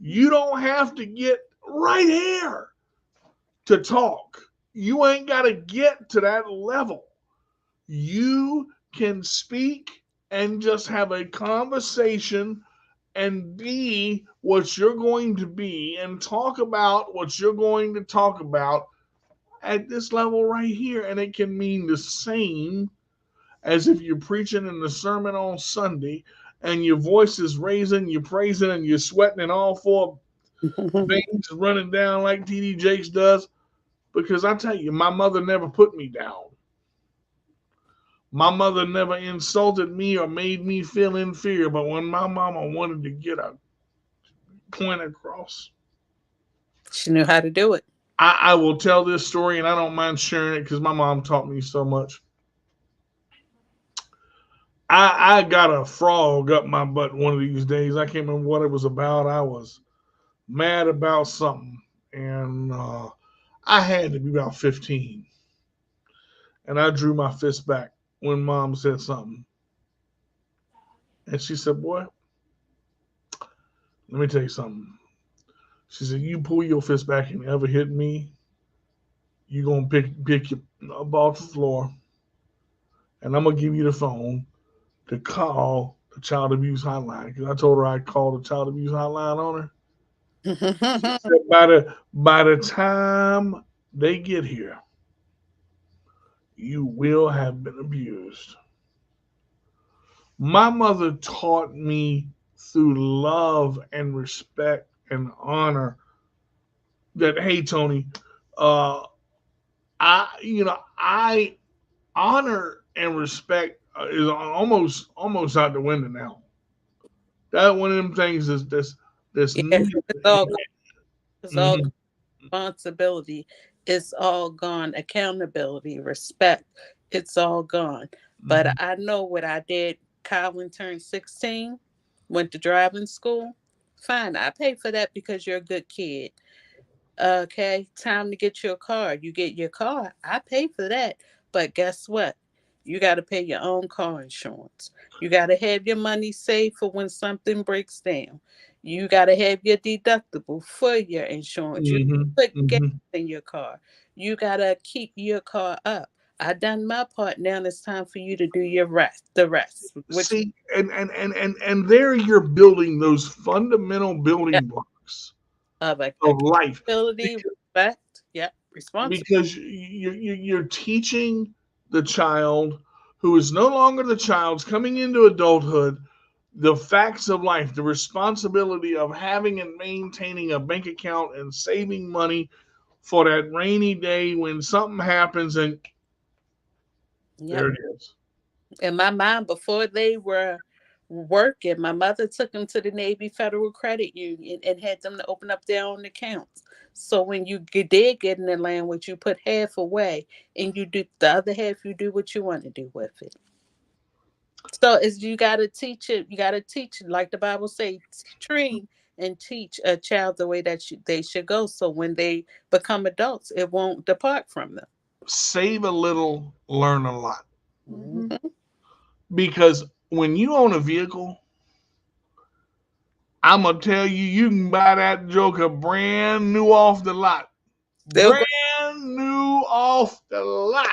You don't have to get right here to talk. You ain't got to get to that level. You can speak and just have a conversation and be what you're going to be and talk about what you're going to talk about at this level right here. And it can mean the same as if you're preaching in the sermon on Sunday and your voice is raising, you're praising, and you're sweating, and all four veins running down like TD Jakes does. Because I tell you, my mother never put me down. My mother never insulted me or made me feel inferior. But when my mama wanted to get a point across, She knew how to do it. I will tell this story, and I don't mind sharing it because my mom taught me so much. I got a frog up my butt one of these days. I can't remember what it was about. I was mad about something, and I had to be about 15. And I drew my fist back when mom said something. And she said, "Boy, let me tell you something." She said, "You pull your fist back and ever hit me, you going to pick your up off the floor, and I'm going to give you the phone to call the child abuse hotline." Because I told her I'd call the child abuse hotline on her. She said, by the time they get here, you will have been abused. My mother taught me through love and respect and honor that, hey, Tony, uh, I honor and respect is almost out the window now. That one of them things that's Yeah, new. it's all Mhm, responsibility. It's all gone. Accountability, respect. It's all gone. But mhm. I know what I did. Calvin turned 16, went to driving school. Fine, I paid for that because you're a good kid. Okay, time to get your car. You get your car. I pay for that. But guess what? You got to pay your own car insurance. You got to have your money saved for when something breaks down. You got to have your deductible for your insurance. You Mhm, put gas mhm. in your car. You got to keep your car up. I done my part. Now it's time for you to do your rest. The rest, which See, and there you're building those fundamental building blocks of of life, accountability, because, respect. Yep, responsibility. because you're teaching the child, who is no longer the child's coming into adulthood, the facts of life, the responsibility of having and maintaining a bank account and saving money for that rainy day when something happens, and Yep. there it is. In my mind, before they were working, my mother took them to the Navy Federal Credit Union and had them to open up their own accounts. So when you did get in the language, you put half away, and you do the other half. You do what you want to do with it. So it's you got to teach it. You got to teach it, like the Bible say, train and teach a child the way that they should go. So when they become adults, it won't depart from them. Save a little, learn a lot. Mm-hmm. Mhm. Because when you own a vehicle, I'm gonna tell you, you can buy that joker brand new off the lot. Still go. Brand new off the lot.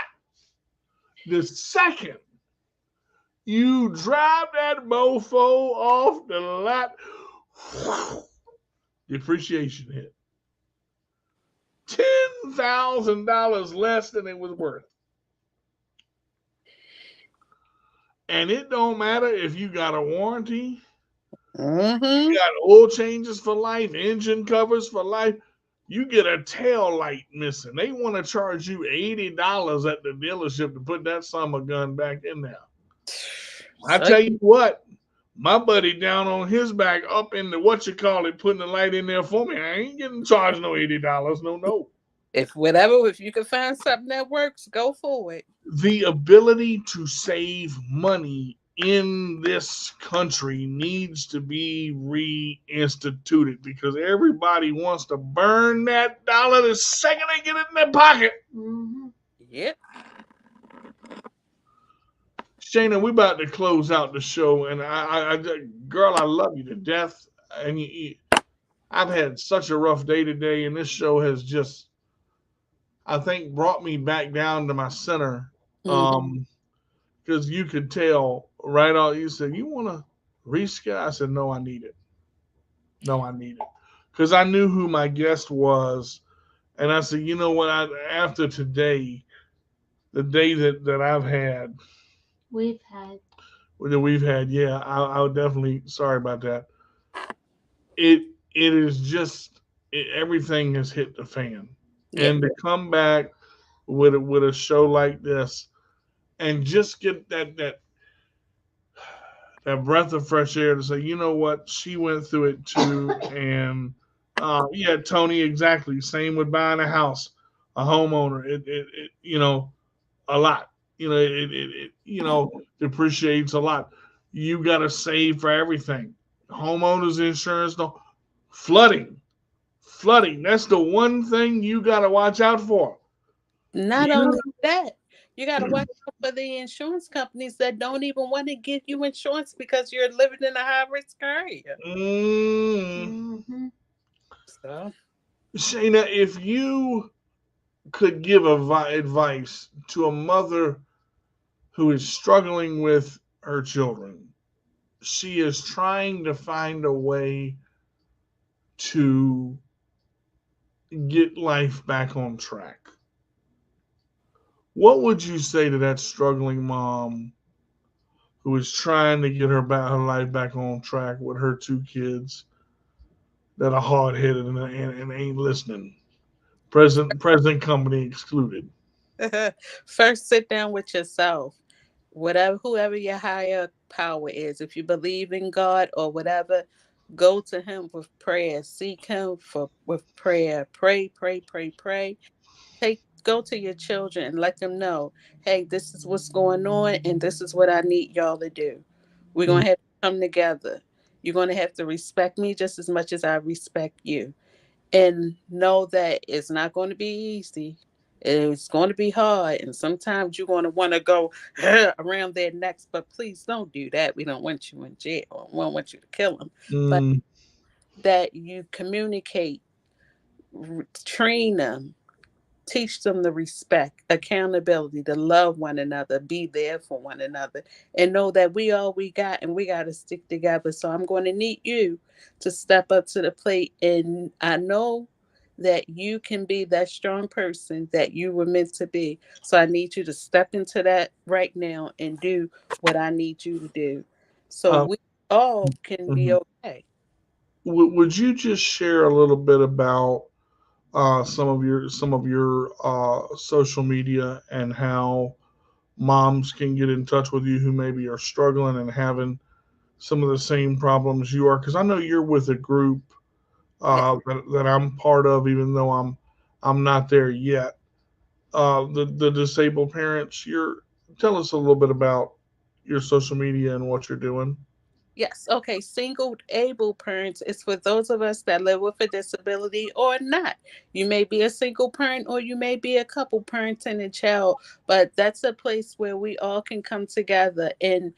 The second you drive that mofo off the lot, depreciation hit. $10,000 less than it was worth. And it don't matter if you got a warranty, you Hmm. got oil changes for life, engine covers for life. You get a tail light missing. They want to charge you $80 at the dealership to put that summer gun back in there. I So tell you what, my buddy down on his back up in the what you call it, putting the light in there for me. I ain't getting charged no $80. No, no. if you can find something that works, go for it. The ability to save money in this country needs to be reinstituted because everybody wants to burn that dollar the second they get it in their pocket. Mm-hmm. Yep. Shana, we about to close out the show, and girl, I love you to death. And I've had such a rough day today, and this show has just, I think, brought me back down to my center. Mhm. Because you could tell right out. You said you want to reschedule. I said no, I need it. No, I need it because I knew who my guest was, and I said, you know what? After today, the day that I've had, We've had. that we've had, yeah, I would definitely. Sorry about that. It it is just everything has hit the fan, Yeah. and to come back with a show like this and just get that breath of fresh air to say, you know what, she went through it too, and yeah, Tony, exactly. Same with buying a house, a homeowner. It a lot. It depreciates a lot. You got to save for everything. Homeowners insurance, no flooding, flooding. That's the one thing you got to watch out for. Not only You, that, you got to watch out for the insurance companies that don't even want to give you insurance because you're living in a high risk area. mm, Mm-hmm. So, Shayna, if you could give advice to a mother who is struggling with her children. She is trying to find a way to get life back on track. What would you say to that struggling mom who is trying to get her life back on track with her two kids that are hard headed and ain't listening? Present company excluded. first sit down with yourself. Whatever, whoever your higher power is, if you believe in God or whatever, go to Him with prayer. Seek Him for with prayer. Pray, pray, pray, pray. Go to your children and let them know, hey, this is what's going on and this is what I need y'all to do. We're Mm, gonna have to come together. You're gonna have to respect me just as much as I respect you. And know that it's not going to be easy. It's going to be hard, and sometimes you're going to want to go around their necks. But please don't do that. We don't want you in jail. We don't want you to kill them. But mm, that you communicate, train them, teach them the respect, accountability, to love one another, be there for one another, and know that we all we got and we got to stick together. So I'm going to need you to step up to the plate. And I know that you can be that strong person that you were meant to be. So I need you to step into that right now and do what I need you to do. So uh, we all can be mhm. okay. Would you just share a little bit about some of your social media and how moms can get in touch with you who maybe are struggling and having some of the same problems you are? Because I know you're with a group Yeah. that I'm part of, even though I'm not there yet. The disabled parents. You're Tell us a little bit about your social media and what you're doing. Yes. Okay. Single able parents is for those of us that live with a disability or not. You may be a single parent or you may be a couple parents and a child, but that's a place where we all can come together and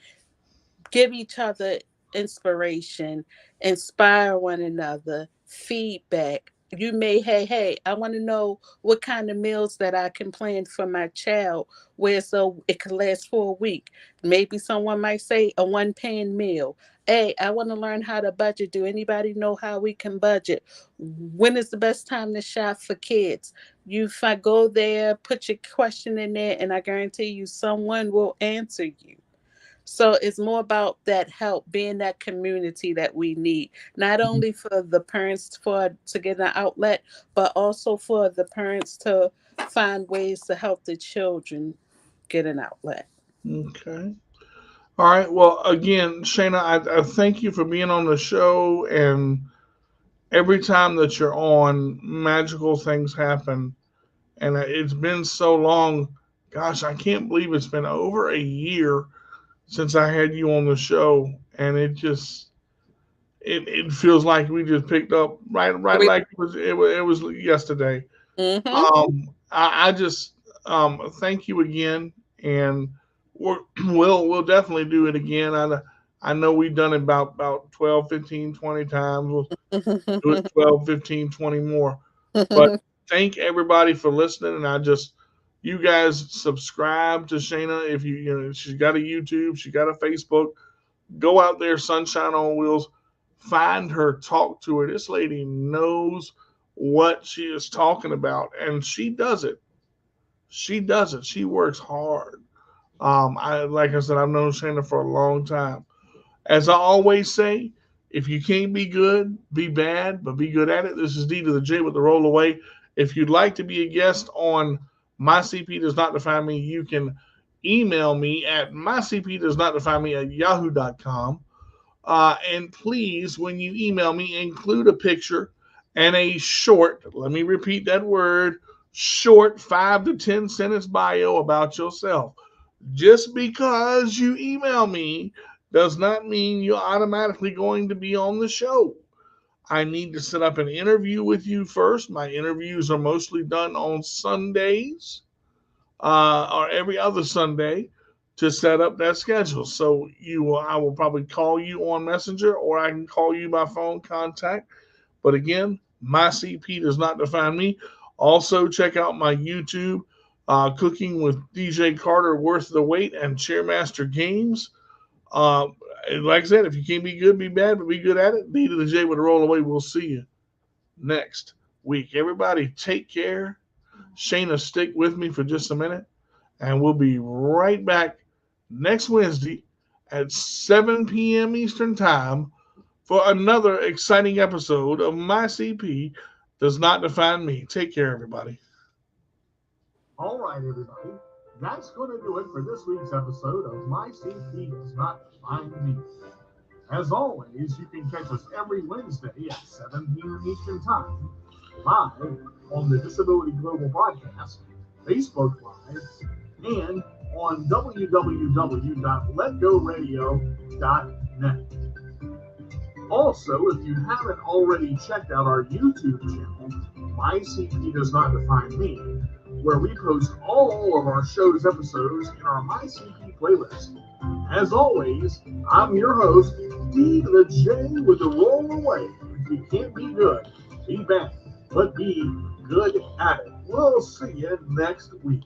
give each other inspiration, inspire one another, feedback. You may, hey, I want to know what kind of meals that I can plan for my child where so it could last for a week. Maybe someone might say a one-pan meal. Hey, I want to learn how to budget. Do anybody know how we can budget? When is the best time to shop for kids? You if I go there, put your question in there, and I guarantee you someone will answer you. So it's more about that help, being that community that we need, not only for the parents for to get an outlet, but also for the parents to find ways to help the children get an outlet. Okay. All right. Well, again, Shayna, I thank you for being on the show. And every time that you're on, magical things happen. And it's been so long. Gosh, I can't believe it's been over a year since I had you on the show. And it feels like we just picked up right like it was yesterday. Mm-hmm. I just thank you again, and we'll definitely do it again. I know we've done it about 12, 15, 20 times. We'll do it 12, 15, 20 more. But thank everybody for listening, and you guys subscribe to Shayna if she's got a YouTube, she got a Facebook. Go out there, Sunshine on Wheels. Find her, talk to her. This lady knows what she is talking about, and she does it. She does it. She works hard. I like I said, I've known Shana for a long time. As I always say, if you can't be good, be bad, but be good at it. This is D to the J with the roll away. If you'd like to be a guest on My CP Does Not Define Me, you can email me at mycpdoesnotdefinememe at yahoo.com. And please, when you email me, include a picture and a short, let me repeat that word, short 5 to 10 sentence bio about yourself. Just because you email me does not mean you're automatically going to be on the show. I need to set up an interview with you first. My interviews are mostly done on Sundays or every other Sunday to set up that schedule. So I will probably call you on Messenger, or I can call you by phone contact. But again, my CP does not define me. Also, check out my YouTube, Cooking with DJ Carter, Worth the Wait, and Chairmaster Games. Uh, like I said, if you can't be good, be bad, but be good at it. D to the J with a roll away. We'll see you next week. Everybody, take care. Shayna, stick with me for just a minute, and we'll be right back next Wednesday at 7 p.m. Eastern Time for another exciting episode of My CP Does Not Define Me. Take care, everybody. All right, everybody. That's going to do it for this week's episode of My CP Does Not Define Me. As always, you can catch us every Wednesday at 7 p.m. Eastern Time, live on the Disability Global Podcast, Facebook Live, and on www.letgoradio.net. Also, if you haven't already checked out our YouTube channel, My CP Does Not Define Me, where we post all of our show's episodes in our My CP playlist. As always, I'm your host, D to the J with the roll away. If you can't be good, be bad, but be good at it. We'll see you next week.